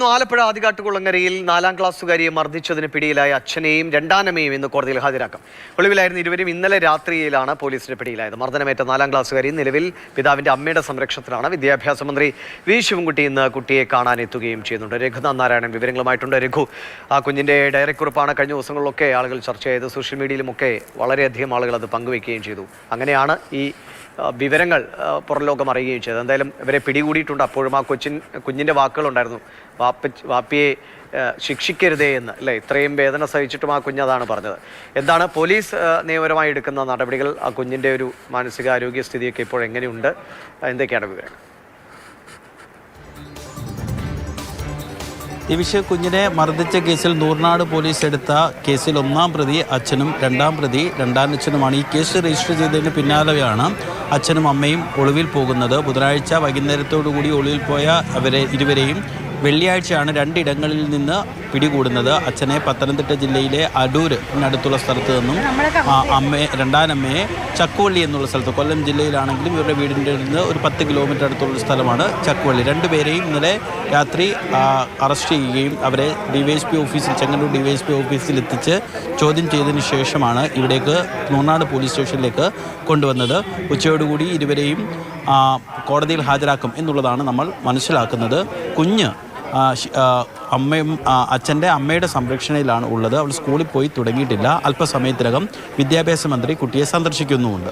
തുടർന്ന് ആലപ്പുഴ ആദികാട്ടുകുളങ്ങരയിൽ 4ാം ക്ലാസ്സുകാരിയെ മർദ്ദിച്ചതിന് പിടിയിലായ അച്ഛനെയും രണ്ടാനമ്മയും ഇന്ന് കോടതിയിൽ ഹാജരാക്കും. ഒളിവിലായിരുന്ന ഇരുവരും ഇന്നലെ രാത്രിയിലാണ് പോലീസിന്റെ പിടിയിലായത്. മർദ്ദനമേറ്റ 4ാം ക്ലാസ്സുകാരി നിലവിൽ പിതാവിന്റെ അമ്മയുടെ സംരക്ഷണത്തിലാണ്. വിദ്യാഭ്യാസ മന്ത്രി വി ശിവൻകുട്ടി ഇന്ന് കുട്ടിയെ കാണാനെത്തുകയും ചെയ്യുന്നുണ്ട്. രഘുനാഥ് നാരായണൻ വിവരങ്ങളുമായിട്ടുണ്ട്. രഘു, ആ കുഞ്ഞിന്റെ ഡയറിക്കുറിപ്പാണ് കഴിഞ്ഞ ദിവസങ്ങളിലൊക്കെ ആളുകൾ ചർച്ച ചെയ്ത് സോഷ്യൽ മീഡിയയിലുമൊക്കെ വളരെയധികം ആളുകൾ അത് പങ്കുവയ്ക്കുകയും ചെയ്തു. അങ്ങനെയാണ് ഈ വിവരങ്ങൾ പുറം ലോകം അറിയുകയും ചെയ്തത്. എന്തായാലും ഇവരെ പിടികൂടിയിട്ടുണ്ട്. അപ്പോഴും ആ കുഞ്ഞിൻ്റെ വാക്കുകളുണ്ടായിരുന്നു, വാപ്പിയെ ശിക്ഷിക്കരുതേ എന്ന്, അല്ലേ? ഇത്രയും വേദന സഹിച്ചിട്ടും ആ കുഞ്ഞതാണ് പറഞ്ഞത്. എന്താണ് പോലീസ് നിയമപരമായി എടുക്കുന്ന നടപടികൾ? ആ കുഞ്ഞിൻ്റെ ഒരു മാനസികാരോഗ്യ സ്ഥിതിയൊക്കെ ഇപ്പോൾ എങ്ങനെയുണ്ട്? എന്തൊക്കെയാണ് വിവരങ്ങൾ? ഈ വിഷയം കുഞ്ഞിനെ മർദ്ദിച്ച കേസിൽ നൂർനാട് പോലീസ് എടുത്ത കേസിൽ 1ാം പ്രതി അച്ഛനും 2ാം പ്രതി രണ്ടാനച്ഛനുമാണ്. ഈ കേസ് രജിസ്റ്റർ ചെയ്തതിന് പിന്നാലെയാണ് അച്ഛനും അമ്മയും ഒളിവിൽ പോകുന്നത്. ബുധനാഴ്ച വൈകുന്നേരത്തോടുകൂടി ഒളിവിൽ പോയ ഇരുവരെയും വെള്ളിയാഴ്ചയാണ് 2 ഇടങ്ങളിൽ നിന്ന് പിടികൂടുന്നത്. അച്ഛനെ പത്തനംതിട്ട ജില്ലയിലെ അടൂരിനടുത്തുള്ള സ്ഥലത്ത് നിന്നും രണ്ടാനമ്മയെ ചക്കുവള്ളി എന്നുള്ള സ്ഥലത്ത്, കൊല്ലം ജില്ലയിലാണെങ്കിലും ഇവരുടെ വീടിൻ്റെ നിന്ന് ഒരു 10 കിലോമീറ്റർ അടുത്തുള്ള സ്ഥലമാണ് ചക്കുവള്ളി. 2 പേരെയും ഇന്നലെ രാത്രി അറസ്റ്റ് ചെയ്യുകയും അവരെ ഡിവൈഎസ്പി ഓഫീസിൽ, ചെങ്ങന്നൂർ ഡിവൈഎസ്പി ഓഫീസിൽ എത്തിച്ച് ചോദ്യം ചെയ്തതിന് ശേഷമാണ് ഇവിടേക്ക് നൂർനാട് പോലീസ് സ്റ്റേഷനിലേക്ക് കൊണ്ടുവന്നത്. ഉച്ചയോടുകൂടി ഇരുവരെയും കോടതിയിൽ ഹാജരാക്കും എന്നുള്ളതാണ് നമ്മൾ മനസ്സിലാക്കുന്നത്. കുഞ്ഞ് അച്ഛൻ്റെ അമ്മയുടെ സംരക്ഷണയിലാണ് ഉള്ളത്. അവൾ സ്കൂളിൽ പോയി തുടങ്ങിയിട്ടില്ല. അല്പസമയത്തിനകം വിദ്യാഭ്യാസ മന്ത്രി കുട്ടിയെ സന്ദർശിക്കുന്നുമുണ്ട്.